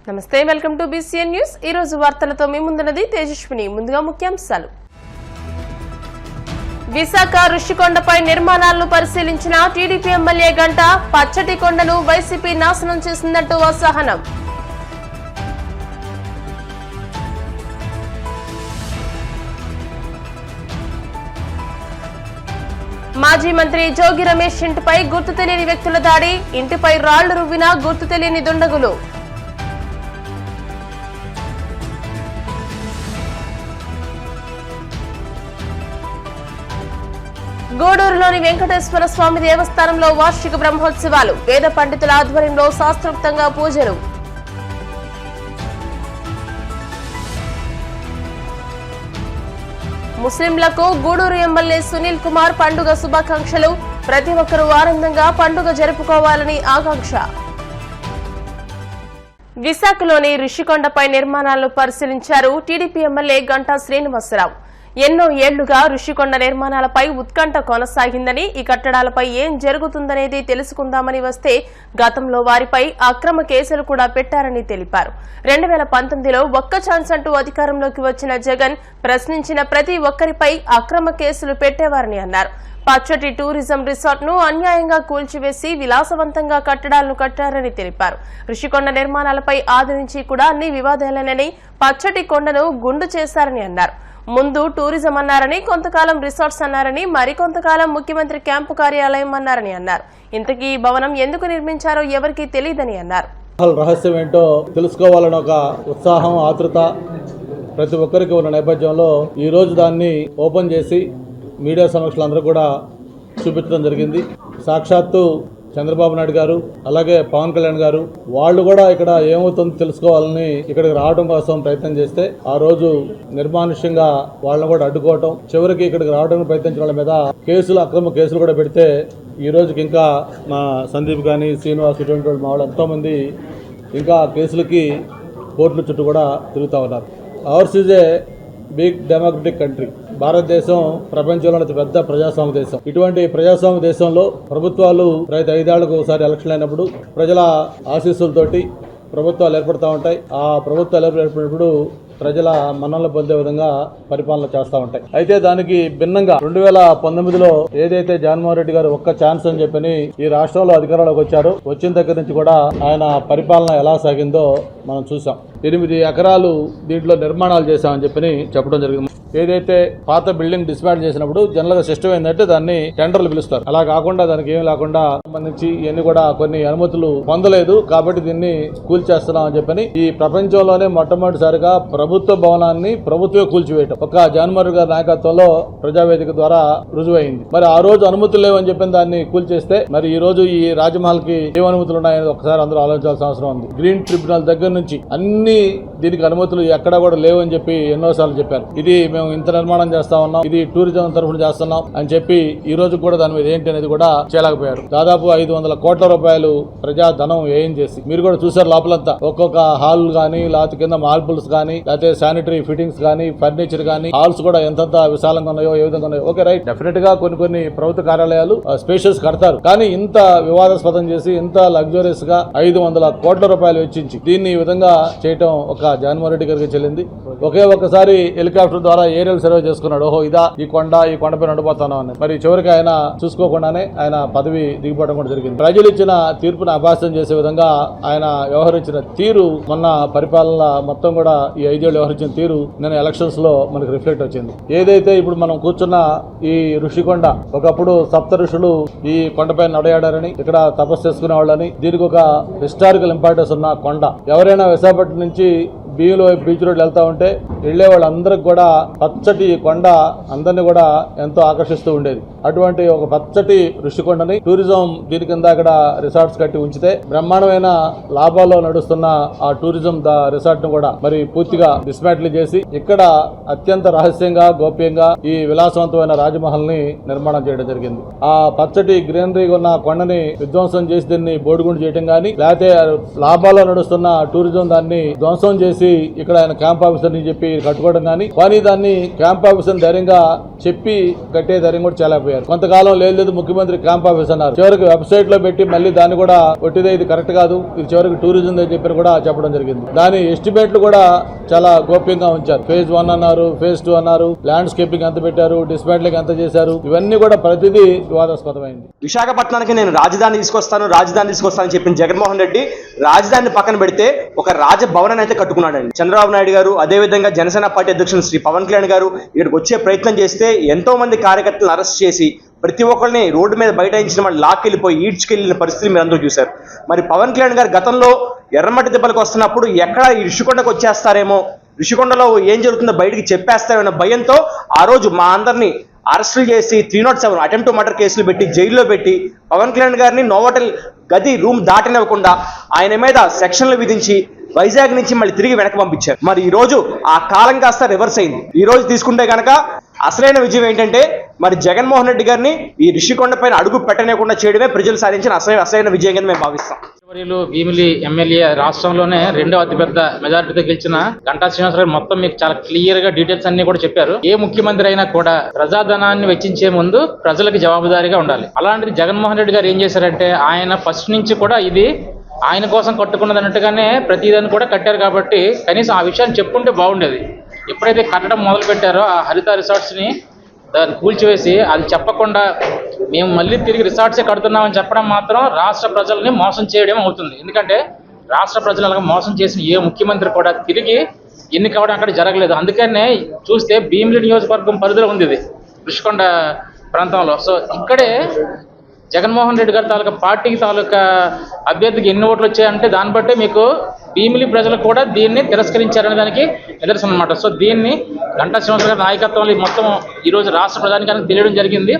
నమస్తే, welcome to BCN news. ఈ రోజు వార్తలతో మీ ముందున్నది తేజస్విని. ముందుగా ముఖ్యాంశాలు. విశాఖ ఋషికొండపై నిర్మాణాలను పరిశీలించిన టీడీపీ ఎమ్మెల్యే గంట. పచ్చటి కొండను వైసీపీ నాశనం చేసిందంటూ అసహనం. మాజీ మంత్రి జోగి రమేష్ ఇంటిపై గుర్తు తెలియని వ్యక్తుల దాడి. ఇంటిపై రాళ్లు రువ్విన గుర్తు తెలియని దుండగులు. గూడూరులోని వెంకటేశ్వర స్వామి దేవస్థానంలో వార్షిక బ్రహ్మోత్సవాలు. వేద పండితుల ఆధ్వర్యంలో శాస్త్రోక్తంగా పూజలు. ముస్లింలకు గూడూరు ఎమ్మెల్యే సునీల్ కుమార్ పండుగ శుభాకాంక్షలు. ప్రతి ఒక్కరూ ఆనందంగా పండుగ జరుపుకోవాలని ఆకాంక్ష. విశాఖలోని ఋషికొండపై నిర్మాణాలను పరిశీలించారు టీడీపీ ఎమ్మెల్యే గంటా శ్రీనివాసరావు. ఎన్నో ఏళ్లుగా ఋషికొండ నిర్మాణాలపై ఉత్కంఠ కొనసాగిందని, ఈ కట్టడాలపై ఏం జరుగుతుందనేది తెలుసుకుందామని వస్తే గతంలో వారిపై అక్రమ కేసులు కూడా పెట్టారని తెలిపారు. 2019లో ఒక్క ఛాన్స్ అంటూ అధికారంలోకి వచ్చిన జగన్ ప్రశ్నించిన ప్రతి ఒక్కరిపై అక్రమ కేసులు పెట్టేవారని అన్నారు. పచ్చటి టూరిజం రిసార్ట్ ను అన్యాయంగా కూల్చివేసి విలాసవంతంగా కట్టడాలను కట్టారని తెలిపారు. ఋషికొండ నిర్మాణాలపై ఆది నుంచి కూడా అన్ని వివాదాలేనని, పచ్చటి కొండను గుండు చేశారని అన్నారు. ముందు టూరిజం అన్నారని, కొంతకాలం రిసార్ట్స్ అన్నారని, మరికొంతకాలం ముఖ్యమంత్రి క్యాంపు కార్యాలయం అన్నారని అన్నారు. ఇంతకీ ఈ భవనం ఎందుకు నిర్మించారో ఎవరికీ తెలియదని అన్నారు. రహస్యం ఏంటో తెలుసుకోవాలని ఒక ఉత్సాహం, ఆతృత ప్రతి ఒక్కరికి ఉన్న నేపథ్యంలో ఈ రోజు దాన్ని ఓపెన్ చేసి మీడియా సమక్షంలో అందరూ కూడా చూపించడం జరిగింది. సాక్షాత్తు చంద్రబాబు నాయుడు గారు, అలాగే పవన్ కళ్యాణ్ గారు వాళ్ళు కూడా ఇక్కడ ఏమవుతుందో తెలుసుకోవాలని ఇక్కడికి రావడం కోసం ప్రయత్నం చేస్తే ఆ రోజు నిర్మానుష్యంగా వాళ్ళని కూడా అడ్డుకోవటం, చివరికి ఇక్కడికి రావడానికి ప్రయత్నించిన వాళ్ళ మీద కేసులు, అక్రమ కేసులు కూడా పెడితే ఈ రోజుకి ఇంకా మా సందీప్ కానీ, శ్రీనివాస్, ఇటువంటి వాళ్ళు మా వాళ్ళు ఎంతోమంది ఇంకా కేసులకి కోర్టుల చుట్టూ కూడా తిరుగుతూ ఉన్నారు. Ours is a big democratic country. భారతదేశం ప్రపంచంలో అతి పెద్ద ప్రజాస్వామ్య దేశం. ఇటువంటి ప్రజాస్వామ్య దేశంలో ప్రభుత్వాలు ప్రతి 5 ఏళ్లకు ఒకసారి ఎలక్షన్ అయినప్పుడు ప్రజల ఆశీస్సులతోటి ప్రభుత్వాలు ఏర్పడుతూ ఉంటాయి. ఆ ప్రభుత్వాలు ఏర్పడినప్పుడు ప్రజల మన్ననలు పొందే విధంగా పరిపాలన చేస్తూ ఉంటాయి. అయితే దానికి భిన్నంగా 2019లో ఏదైతే జగన్మోహన్ రెడ్డి గారు ఒక్క ఛాన్స్ అని చెప్పని ఈ రాష్ట్రంలో అధికారంలోకి వచ్చారో, వచ్చిన దగ్గర నుంచి కూడా ఆయన పరిపాలన ఎలా సాగిందో మనం చూసాం. 8 ఎకరాలు దీంట్లో నిర్మాణాలు చేశామని చెప్పని చెప్పడం జరిగింది. ఏదైతే పాత బిల్డింగ్ డిస్మాంటిల్ చేసినప్పుడు జనరల్ గా సిస్టమ్ ఏంటంటే దాన్ని టెండర్లు పిలుస్తారు. అలా కాకుండా దానికి ఏమి లేకుండా సంబంధించి ఇవన్నీ కూడా కొన్ని అనుమతులు పొందలేదు కాబట్టి దీన్ని కూల్చేస్తున్నాం అని చెప్పని ఈ ప్రపంచంలోనే మొట్టమొదటిసారిగా ప్రభుత్వ భవనాన్ని ప్రభుత్వమే కూల్చివేయటం ఒక జగన్మోహన్ గారి నాయకత్వంలో ప్రజావేదిక ద్వారా రుజువైంది. మరి ఆ రోజు అనుమతులు లేవని చెప్పిన దాన్ని కూల్చేస్తే మరి ఈ రోజు ఈ రాజమహల్ కి ఏం అనుమతులు ఉన్నాయని ఒకసారి అందరూ ఆలోచించాల్సిన అవసరం ఉంది. గ్రీన్ ట్రిబ్యునల్ దగ్గర నుంచి అన్ని దీనికి అనుమతులు ఎక్కడా కూడా లేవు అని చెప్పి ఎన్నోసార్లు చెప్పారు. ఇది మేము ఇంత నిర్మాణం చేస్తా ఉన్నాం, ఇది టూరిజం తరఫున చేస్తున్నాం అని చెప్పి ఈ రోజు కూడా దాని మీద ఏంటి అనేది కూడా చేయలేకపోయారు. దాదాపు 500 కోట్ల రూపాయలు ప్రజా ధనం వ్యయం చేసి మీరు కూడా చూసారు. లోపలంతా ఒక్కొక్క హాల్ గానీ, లేకపోతే కింద మార్బుల్స్ గానీ, లేకపోతే శానిటరీ ఫిట్టింగ్స్ గానీ, ఫర్నిచర్ గానీ, హాల్స్ కూడా ఎంతంత విశాలంగా ఉన్నాయో, ఏ విధంగా ఉన్నాయో. ఓకే, రైట్, డెఫినెట్ గా కొన్ని ప్రభుత్వ కార్యాలయాలు స్పేషియస్ కడతారు. కానీ ఇంత వివాదాస్పదం చేసి ఇంత లగ్జరియస్ గా 500 కోట్ల రూపాయలు వెచ్చించి దీన్ని ఈ విధంగా చేయటం ఒక జగన్మోహన్ రెడ్డి గారికి చెల్లింది. ఒక్కసారి హెలికాప్టర్ ద్వారా ఏరియల్ సర్వే చేసుకున్నాడు. ఓహో ఇదా ఈ కొండపై నడిపోతాను అని. మరి చివరికి ఆయన చూసుకోకుండానే ఆయన పదవి దిగిపోవడం కూడా జరిగింది. ప్రజలు ఇచ్చిన తీర్పును అభాసం చేసే విధంగా ఆయన వ్యవహరించిన తీరు, మొన్న పరిపాలన మొత్తం కూడా ఈ 5 ఏళ్ళు వ్యవహరించిన తీరు నిన్న ఎలక్షన్స్ లో మనకు రిఫ్లెక్ట్ వచ్చింది. ఏదైతే ఇప్పుడు మనం కూర్చున్న ఈ ఋషికొండ ఒకప్పుడు సప్త ఋషులు ఈ కొండపై నడయాడారని, ఇక్కడ తపస్సు చేసుకునే వాళ్ళని, దీనికి ఒక హిస్టారికల్ ఇంపార్టెన్స్ ఉన్న కొండ. ఎవరైనా విశాఖపట్నం నుంచి బీలో బీచ్ రోడ్ వెళ్తా ఉంటే వెళ్లే వాళ్ళందరికి కూడా పచ్చటి కొండ అందరినీ కూడా ఎంతో ఆకర్షిస్తూ ఉండేది. అటువంటి ఒక పచ్చటి ఋషికొండని టూరిజం దీని కింద అక్కడ రిసార్ట్స్ కట్టి ఉంచితే బ్రహ్మాండమైన లాభాల్లో నడుస్తున్న ఆ టూరిజం రిసార్ట్ ను కూడా మరి పూర్తిగా డిస్మాంటిల్ చేసి ఇక్కడ అత్యంత రహస్యంగా, గోప్యంగా ఈ విలాసవంతమైన రాజమహల్ ని నిర్మాణం చేయడం జరిగింది. ఆ పచ్చటి గ్రీనరీ ఉన్న కొండని విధ్వంసం చేసి దీన్ని బోడిగుండు చేయడం గానీ, లేకపోతే లాభాల్లో నడుస్తున్న టూరిజం దాన్ని ధ్వంసం చేసి వచ్చి ఇక్కడ ఆయన క్యాంప్ ఆఫీసర్ అని చెప్పి కట్టుకోవడం కానీ దాన్ని క్యాంప్ ఆఫీసర్ ధైర్యంగా చెప్పి కట్టే ధైర్యం కూడా చాలా పోయారు. కొంతకాలం లేదు ముఖ్యమంత్రి క్యాంప్ ఆఫీస్ అన్నారు. చివరికి వెబ్సైట్ లో పెట్టి మళ్ళీ దాన్ని కూడా ఒట్టిదే, ఇది కరెక్ట్ కాదు, ఇది చివరికి టూరిజం అని చెప్పి కూడా చెప్పడం జరిగింది. దాని ఎస్టిమేట్లు కూడా చాలా గోప్యంగా ఉంచారు. ఫేజ్ 1 అన్నారు, ఫేజ్ 2 అన్నారు, ల్యాండ్స్కేపింగ్ ఎంత పెట్టారు, డిస్మాంట్లింగ్ ఎంత చేశారు, ఇవన్నీ కూడా ప్రతిదీ వివాదాస్పదమైంది. విశాఖపట్నానికి నేను రాజధాని తీసుకొస్తానని చెప్పిన జగన్మోహన్ రెడ్డి రాజధానిని పక్కన పెడితే ఒక రాజభవనాన్ని అయితే కట్టుకున్నాడండి. చంద్రబాబు నాయుడు గారు, అదేవిధంగా జనసేన పార్టీ అధ్యక్షులు శ్రీ పవన్ కళ్యాణ్ గారు ఇక్కడికి వచ్చే ప్రయత్నం చేస్తే ఎంతో మంది కార్యకర్తలను అరెస్ట్ చేసి ప్రతి ఒక్కరిని రోడ్డు మీద బైఠాయించిన వాళ్ళు లాక్కెళ్ళిపోయి ఈడ్చుకెళ్లిన పరిస్థితి మీరు అందరూ చూశారు. మరి పవన్ కళ్యాణ్ గారు గతంలో ఎర్రమట్టి దెబ్బలకు వస్తున్నప్పుడు ఎక్కడ ఈ ఋషికొండకు వచ్చేస్తారేమో, ఋషికొండలో ఏం జరుగుతుందో బయటికి చెప్పేస్తారన్న భయంతో ఆ రోజు మా అందరినీ అరెస్టులు చేసి 307 అటెంప్ట్ మర్డర్ కేసులు పెట్టి జైల్లో పెట్టి పవన్ కళ్యాణ్ గారిని నోవోటల్ గది రూమ్ దాటనివ్వకుండా ఆయన మీద సెక్షన్లు విధించి వైజాగ్ నుంచి మళ్ళీ తిరిగి వెనక్కి పంపించారు. మరి ఈ రోజు ఆ కాలం కాస్త రివర్స్ అయింది. ఈ రోజు తీసుకుంటే కనుక అసలైన విజయం ఏంటంటే మరి జగన్మోహన్ రెడ్డి గారిని ఈ ఋషికొండ పైన అడుగు పెట్టనివ్వకుండా చేయడమే ప్రజలు సాధించిన అసలైన విజయం కింద మేము భావిస్తాం. భీమిలి ఎమ్మెల్యే రాష్ట్రంలోనే 2వ అతిపెద్ద మెజారిటీతో గెలిచిన గంటా శ్రీనివాసరావు మొత్తం మీకు చాలా క్లియర్ గా డీటెయిల్స్ అన్ని కూడా చెప్పారు. ఏ ముఖ్యమంత్రి అయినా కూడా ప్రజాధనాన్ని వెచ్చించే ముందు ప్రజలకు జవాబుదారీగా ఉండాలి. అలాంటిది జగన్మోహన్ రెడ్డి గారు ఏం చేశారంటే ఆయన ఫస్ట్ నుంచి కూడా ఇది ఆయన కోసం కట్టుకున్నది అన్నట్టుగానే ప్రతిదాన్ని కూడా కట్టారు. కాబట్టి కనీసం ఆ విషయాన్ని చెప్పుకుంటే బాగుండేది. ఎప్పుడైతే కట్టడం మొదలు పెట్టారో ఆ హరిత రిసార్ట్స్ ని దాన్ని కూల్చివేసి అది చెప్పకుండా మేము మళ్ళీ తిరిగి రిసార్ట్సే కడుతున్నామని చెప్పడం మాత్రం రాష్ట్ర ప్రజల్ని మోసం చేయడం అవుతుంది. ఎందుకంటే రాష్ట్ర ప్రజలు అలాగే మోసం చేసిన ఏ ముఖ్యమంత్రి కూడా తిరిగి ఎన్నిక అవ్వడం అక్కడ జరగలేదు. అందుకనే చూస్తే భీమిలి నియోజకవర్గం పరిధిలో ఉంది ఇది ఋషికొండ ప్రాంతంలో. సో ఇక్కడే జగన్మోహన్ రెడ్డి గారి తాలూకా పార్టీకి తాలూకా అభ్యర్థికి ఎన్ని ఓట్లు వచ్చాయంటే దాన్ని బట్టి మీకు భీమిలి ప్రజలు కూడా దీన్ని తిరస్కరించారనే దానికి నిదర్శనం అన్నమాట. సో దీన్ని గంటా శ్రీనివాసరావు గారి నాయకత్వంలో మొత్తం ఈరోజు రాష్ట్ర ప్రజానికానికి తెలియడం జరిగింది.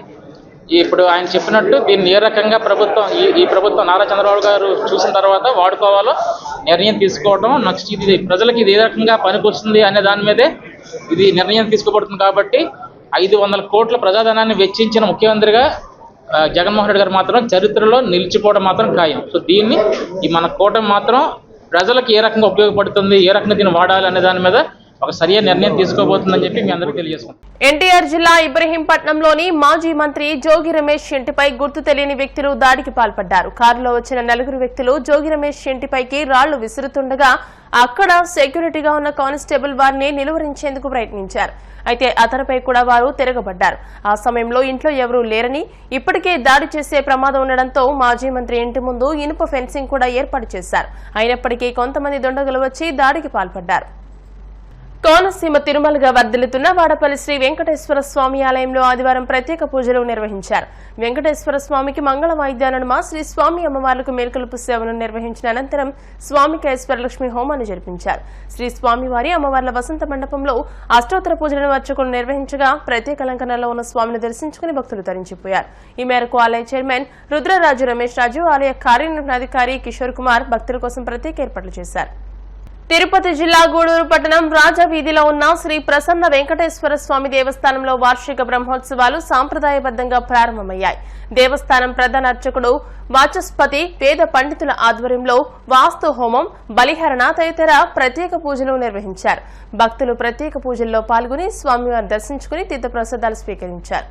ఇప్పుడు ఆయన చెప్పినట్టు దీన్ని ఏ రకంగా ఈ ప్రభుత్వం నారా చంద్రబాబు గారు చూసిన తర్వాత వాడుకోవాలో నిర్ణయం తీసుకోవడం, నెక్స్ట్ ఇది ప్రజలకు ఇది ఏ రకంగా పనికొస్తుంది అనే దాని మీదే ఇది నిర్ణయం తీసుకోబడుతుంది. కాబట్టి 500 కోట్ల ప్రజాధనాన్ని వెచ్చించిన ముఖ్యమంత్రిగా జగన్మోహన్ రెడ్డి గారు మాత్రం చరిత్రలో నిలిచిపోవడం మాత్రం ఖాయం. సో దీన్ని మన కూటమి మాత్రం ప్రజలకు ఏ రకంగా ఉపయోగపడుతుంది, ఏ రకంగా దీన్ని వాడాలి అనే దాని మీద ఒక సరైన నిర్ణయం తీసుకోబోతుందని చెప్పి మీ అందరికీ తెలియజేసుకుంటాం. ఎన్టీఆర్ జిల్లా ఇబ్రహీంపట్నంలోని మాజీ మంత్రి జోగి రమేష్ ఇంటిపై గుర్తు తెలియని వ్యక్తులు దాడికి పాల్పడ్డారు. కారులో వచ్చిన 4 వ్యక్తులు జోగి రమేష్ ఇంటిపైకి రాళ్లు విసురుతుండగా అక్కడ సెక్యూరిటీగా ఉన్న కానిస్టేబుల్ వారిని నిలువరించేందుకు ప్రయత్నించారు. అయితే అతనిపై కూడా వారు తిరగబడ్డారు. ఆ సమయంలో ఇంట్లో ఎవరూ లేరని, ఇప్పటికే దాడి చేసే ప్రమాదం ఉండడంతో మాజీ మంత్రి ఇంటి ముందు ఇనుప ఫెన్సింగ్ కూడా ఏర్పాటు చేశారు. అయినప్పటికీ కొంతమంది దుండగులు వచ్చి దాడికి పాల్పడ్డారు. కోనసీమ తిరుమలగా వర్ధిల్లుతున్న వాడపల్లి శ్రీ వెంకటేశ్వర స్వామి ఆలయంలో ఆదివారం ప్రత్యేక పూజలు నిర్వహించారు. వెంకటేశ్వర స్వామికి మంగళ వాయిద్యాలను శ్రీ స్వామి అమ్మవార్లకు మేల్కొలుపు సేవను నిర్వహించిన అనంతరం స్వామికి ఐశ్వర్యలక్ష్మి హోమాన్ని జరిపించారు. శ్రీ స్వామివారి అమ్మవార్ల వసంత మండపంలో అష్టోత్తర పూజలను అర్చకులు నిర్వహించగా ప్రత్యేక అలంకరణలో ఉన్న స్వామిని దర్శించుకుని భక్తులు తరించిపోయారు. ఈ మేరకు ఆలయ చైర్మన్ రుద్రరాజు రమేష్ రాజు, ఆలయ కార్యనిర్వహణాధికారి కిషోర్ కుమార్ భక్తుల కోసం ప్రత్యేక ఏర్పాట్లు చేశారు. తిరుపతి జిల్లా గూడూరు పట్టణం రాజవీధిలో ఉన్న శ్రీ ప్రసన్న వెంకటేశ్వర స్వామి దేవస్థానంలో వార్షిక బ్రహ్మోత్సవాలు సాంప్రదాయబద్దంగా ప్రారంభమయ్యాయి. దేవస్థానం ప్రధాన అర్చకుడు వాచస్పతి వేద పండితుల ఆధ్వర్యంలో వాస్తు హోమం, బలిహరణ తదితర ప్రత్యేక పూజలు నిర్వహించారు. భక్తులు ప్రత్యేక పూజల్లో పాల్గొని స్వామివారిని దర్శించుకుని తీర్థప్రసాదాలు స్వీకరించారు.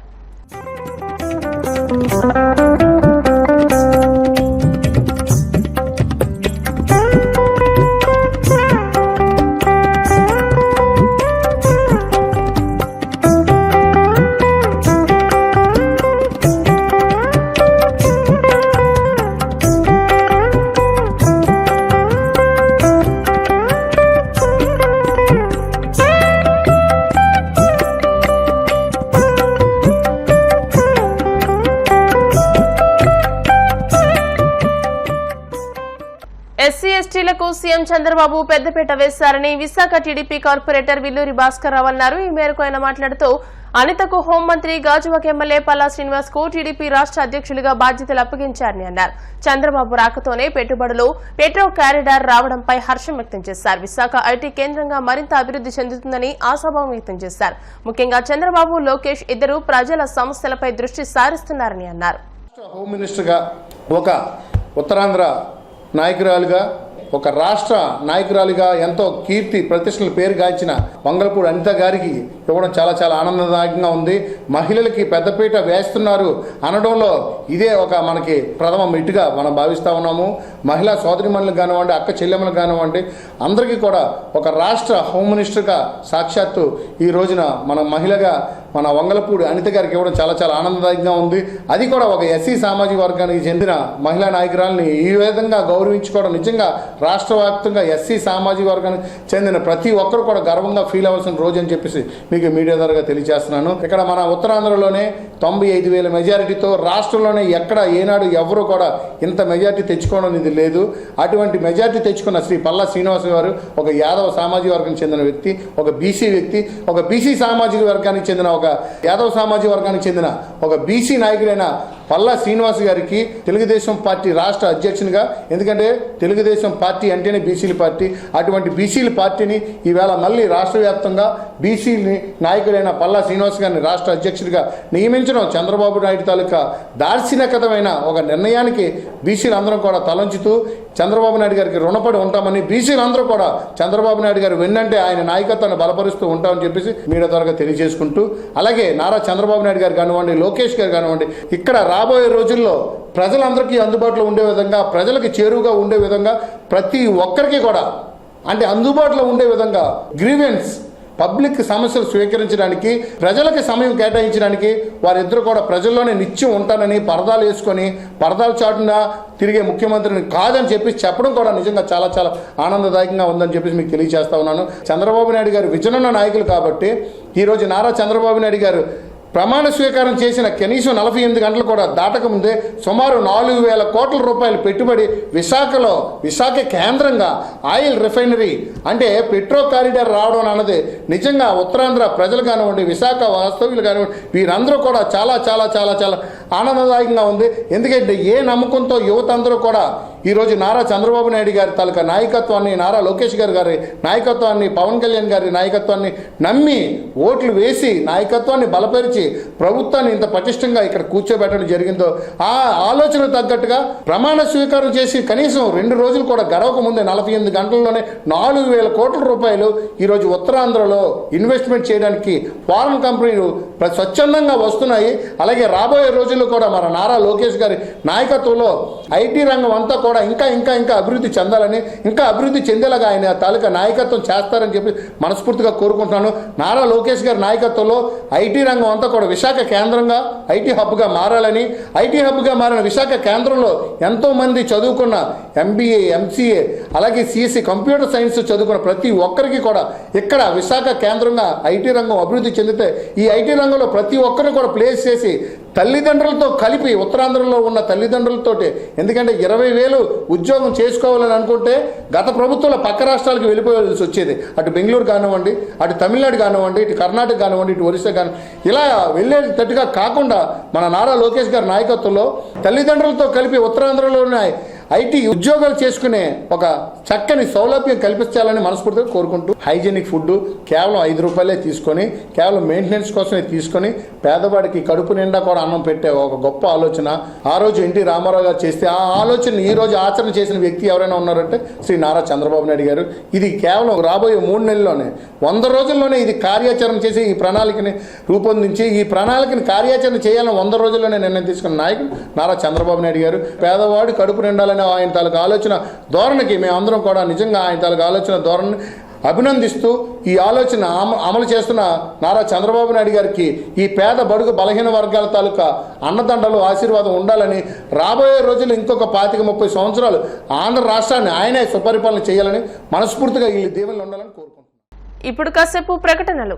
ఎస్సీ ఎస్టీలకు సీఎం చంద్రబాబు పెద్దపీట వేశారని విశాఖ టీడీపీ కార్పొరేటర్ విల్లూరి భాస్కర్ రావు అన్నారు. ఈ మేరకు ఆయన మాట్లాడుతూ అనితకు హోంమంత్రి గాజువాక ఎమ్మెల్యే పల్లా శ్రీనివాస్ కు టీడీపీ రాష్ట్ర అధ్యక్షులుగా బాధ్యతలు అప్పగించారని అన్నారు. చంద్రబాబు రాకతోనే పెట్టుబడులు, పెట్రో కారిడార్ రావడంపై హర్షం వ్యక్తం చేశారు. విశాఖ ఐటీ కేంద్రంగా మరింత అభివృద్ధి చెందుతుందని ఆశాభావం వ్యక్తం చేశారు. ముఖ్యంగా చంద్రబాబు, లోకేష్ ఇద్దరు ప్రజల సమస్యలపై దృష్టి సారిస్తున్నారని అన్నారు. హోమ్ మినిస్టర్గా ఒక ఉత్తరాంధ్ర నాయకురాలుగా ఒక రాష్ట్ర నాయకురాలిగా ఎంతో కీర్తి ప్రతిష్టల పేరు గాంచిన వంగలపూడి అనిత గారికి ఇవ్వడం చాలా చాలా ఆనందదాయకంగా ఉంది. మహిళలకి పెద్దపీట వేస్తున్నారు అనడంలో ఇదే ఒక మనకి ప్రథమ మెట్టుగా మనం భావిస్తూ ఉన్నాము. మహిళా సోదరిమణులకు కానివ్వండి, అక్క చెల్లెమ్మలకు కానివ్వండి, అందరికీ కూడా ఒక రాష్ట్ర హోమ్ మినిస్టర్గా సాక్షాత్తు ఈ రోజున మన మహిళగా మన వంగలపూడి అనిత గారికి ఇవ్వడం చాలా చాలా ఆనందదాయకంగా ఉంది. అది కూడా ఒక ఎస్సీ సామాజిక వర్గానికి చెందిన మహిళా నాయకురాలని ఈ విధంగా గౌరవించుకోవడం నిజంగా రాష్ట్ర వ్యాప్తంగా ఎస్సీ సామాజిక వర్గానికి చెందిన ప్రతి ఒక్కరు కూడా గర్వంగా ఫీల్ అవ్వాల్సిన రోజు అని చెప్పేసి మీకు మీడియా ద్వారా తెలియజేస్తున్నాను. ఇక్కడ మన ఉత్తరాంధ్రలోనే 95,000 మెజారిటీతో రాష్ట్రంలోనే ఎక్కడ ఏనాడు ఎవరు కూడా ఇంత మెజారిటీ తెచ్చుకోవడం ఇది లేదు. అటువంటి మెజారిటీ తెచ్చుకున్న శ్రీ పల్లా శ్రీనివాస్ గారు ఒక యాదవ సామాజిక వర్గానికి చెందిన వ్యక్తి, ఒక బీసీ వ్యక్తి, ఒక బీసీ సామాజిక వర్గానికి చెందిన ఒక యాదవ సామాజిక వర్గానికి చెందిన ఒక బీసీ నాయకుడైన పల్లా శ్రీనివాస్ గారికి తెలుగుదేశం పార్టీ రాష్ట్ర అధ్యక్షునిగా, ఎందుకంటే తెలుగుదేశం పార్టీ అంటేనే బీసీల పార్టీ, అటువంటి బీసీల పార్టీని ఈవేళ మళ్ళీ రాష్ట్ర వ్యాప్తంగా బీసీని నాయకుడైన పల్లా శ్రీనివాస్ గారిని రాష్ట్ర అధ్యక్షుడిగా నియమించడం చంద్రబాబు నాయుడు తాలూకా దార్శనికతమైన ఒక నిర్ణయానికి బీసీలందరం కూడా తలంచుతూ చంద్రబాబు నాయుడు గారికి రుణపడి ఉంటామని, బీసీలందరూ కూడా చంద్రబాబు నాయుడు గారు వెన్నంటే ఆయన నాయకత్వాన్ని బలపరుస్తూ ఉంటామని చెప్పేసి మీడియా ద్వారా తెలియజేసుకుంటూ, అలాగే నారా చంద్రబాబు నాయుడు గారు కానివ్వండి, లోకేష్ గారు కానివ్వండి, ఇక్కడ రాబోయే రోజుల్లో ప్రజలందరికీ అందుబాటులో ఉండే విధంగా, ప్రజలకు చేరువుగా ఉండే విధంగా, ప్రతి ఒక్కరికి కూడా అంటే అందుబాటులో ఉండే విధంగా గ్రీవెన్స్ పబ్లిక్ సమస్యలు స్వీకరించడానికి, ప్రజలకి సమయం కేటాయించడానికి వారిద్దరూ కూడా ప్రజల్లోనే నిత్యం ఉంటానని పరదాలు వేసుకొని పరదాల చాటున తిరిగే ముఖ్యమంత్రిని కాదని చెప్పి చెప్పడం కూడా నిజంగా చాలా చాలా ఆనందదాయకంగా ఉందని చెప్పేసి మీకు తెలియజేస్తా ఉన్నాను. చంద్రబాబు నాయుడు గారు విజనున్న నాయకులు కాబట్టి ఈరోజు నారా చంద్రబాబు నాయుడు గారు ప్రమాణ స్వీకారం చేసిన కనీసం 48 గంటలు కూడా దాటకముందే సుమారు 4,000 కోట్ల రూపాయలు పెట్టుబడి విశాఖలో, విశాఖ కేంద్రంగా ఆయిల్ రిఫైనరీ అంటే పెట్రో కారిడార్ రావడం అన్నది నిజంగా ఉత్తరాంధ్ర ప్రజలు కానివ్వండి, విశాఖ వాస్తవ్యులు కానివ్వండి, వీరందరూ కూడా చాలా చాలా చాలా చాలా ఆనందదాయకంగా ఉంది. ఎందుకంటే ఏ నమ్మకంతో యువత అందరూ కూడా ఈరోజు నారా చంద్రబాబు నాయుడు గారి తాలూకా నాయకత్వాన్ని, నారా లోకేష్ గారి నాయకత్వాన్ని, పవన్ కళ్యాణ్ గారి నాయకత్వాన్ని నమ్మి ఓట్లు వేసి నాయకత్వాన్ని బలపరిచి ప్రభుత్వాన్ని ఇంత పటిష్టంగా ఇక్కడ కూర్చోబెట్టడం జరిగిందో, ఆ ఆలోచన తగ్గట్టుగా ప్రమాణ స్వీకారం చేసి కనీసం 2 రోజులు కూడా గడవక ముందే 48 గంటల్లోనే 4,000 కోట్ల రూపాయలు ఈరోజు ఉత్తరాంధ్రలో ఇన్వెస్ట్మెంట్ చేయడానికి ఫారెన్ కంపెనీలు స్వచ్ఛందంగా వస్తున్నాయి. అలాగే రాబోయే రోజుల్లో కూడా మన నారా లోకేష్ గారి నాయకత్వంలో ఐటీ రంగం అంతా కూడా ఇంకా ఇంకా ఇంకా అభివృద్ధి చెందాలని, ఇంకా అభివృద్ధి చెందేలాగా ఆయన తాలూకా నాయకత్వం చేస్తారని చెప్పి మనస్ఫూర్తిగా కోరుకుంటున్నాను. నారా లోకేష్ గారి నాయకత్వంలో ఐటీ రంగం అంతా కూడా విశాఖ కేంద్రంగా ఐటీ హబ్గా మారాలని, ఐటీ హబ్గా మారిన విశాఖ కేంద్రంలో ఎంతోమంది చదువుకున్న ఎంబీఏ, ఎంసీఏ, అలాగే సిఎస్సి కంప్యూటర్ సైన్స్ చదువుకున్న ప్రతి ఒక్కరికి కూడా ఇక్కడ విశాఖ కేంద్రంగా ఐటీ రంగం అభివృద్ధి చెందితే ఈ ఐటీ రంగంలో ప్రతి ఒక్కరిని కూడా ప్లేస్ చేసి తల్లిదండ్రులతో కలిపి ఉత్తరాంధ్రలో ఉన్న తల్లిదండ్రులతోటి, ఎందుకంటే 20,000 ఉద్యోగం చేసుకోవాలని అనుకుంటే గత ప్రభుత్వంలో పక్క రాష్ట్రాలకు వెళ్ళిపోవాల్సి వచ్చేది. అటు బెంగళూరు కానివ్వండి, అటు తమిళనాడు కానివ్వండి, ఇటు కర్ణాటక కానివ్వండి, ఇటు ఒరిస్సా కానివ్వండి, ఇలా వెళ్ళేటట్టుగా కాకుండా మన నారా లోకేష్ గారి నాయకత్వంలో తల్లిదండ్రులతో కలిపి ఉత్తరాంధ్రలోనే ఐటీ ఉద్యోగాలు చేసుకునే ఒక చక్కని సౌలభ్యం కల్పించాలని మనస్ఫూర్తిగా కోరుకుంటూ, హైజీనిక్ ఫుడ్ కేవలం 5 రూపాయలే తీసుకొని, కేవలం మెయింటెనెన్స్ కోసమే తీసుకొని పేదవాడికి కడుపు నిండా కూడా అన్నం పెట్టే ఒక గొప్ప ఆలోచన ఆ రోజు ఎన్టీ రామారావు గారు చేస్తే, ఆ ఆలోచన ఈ రోజు ఆచరణ చేసిన వ్యక్తి ఎవరైనా ఉన్నారంటే శ్రీ నారా చంద్రబాబు నాయుడు గారు. ఇది కేవలం రాబోయే 3 నెలల్లోనే 100 రోజుల్లోనే ఇది కార్యాచరణ చేసి ఈ ప్రణాళికని రూపొందించి ఈ ప్రణాళికని కార్యాచరణ చేయాలని 100 రోజుల్లోనే నిర్ణయం తీసుకున్న నాయకుడు నారా చంద్రబాబు నాయుడు గారు. పేదవాడు కడుపు నిండాలని ఆయన తాలూకు ఆలోచన ధోరణికి మేమందరం కూడా నిజంగా ఆయన తాలూకు ఆలోచన ధోరణిని అభినందిస్తూ ఈ ఆలోచన అమలు చేస్తున్న నారా చంద్రబాబు నాయుడు గారికి ఈ పేద బడుగు బలహీన వర్గాల తాలూకా అన్నదండలు ఆశీర్వాదం ఉండాలని, రాబోయే రోజులు ఇంకొక 25-30 సంవత్సరాలు ఆంధ్ర రాష్ట్రాన్ని ఆయనే సుపరిపాలన చేయాలని మనస్ఫూర్తిగా ఈ దీవెనలు ఉండాలని కోరుకుంటున్నాను. ఇప్పుడు కాసేపు ప్రకటనలు.